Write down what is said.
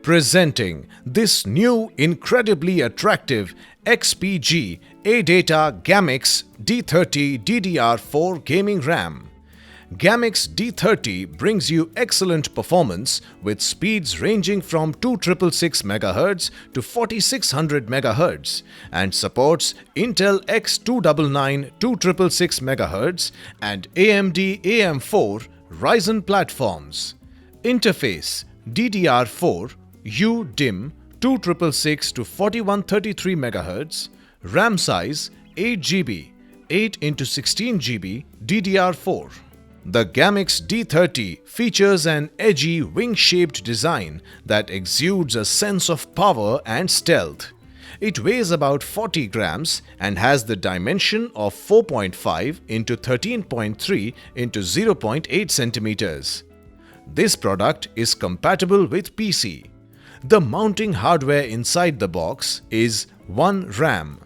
Presenting this new incredibly attractive XPG ADATA GAMMIX D30 DDR4 gaming RAM. GAMMIX D30 brings you excellent performance with speeds ranging from 2666MHz to 4600MHz and supports Intel X299 2666MHz and AMD AM4 Ryzen platforms. Interface DDR4 U-DIMM 2666 to 4133MHz, RAM size 8GB, 8x16GB DDR4. The GAMMIX D30 features an edgy wing-shaped design that exudes a sense of power and stealth. It weighs about 40 grams and has the dimension of 4.5 into 13.3 into 0.8 centimeters. This product is compatible with PC. The mounting hardware inside the box is one RAM,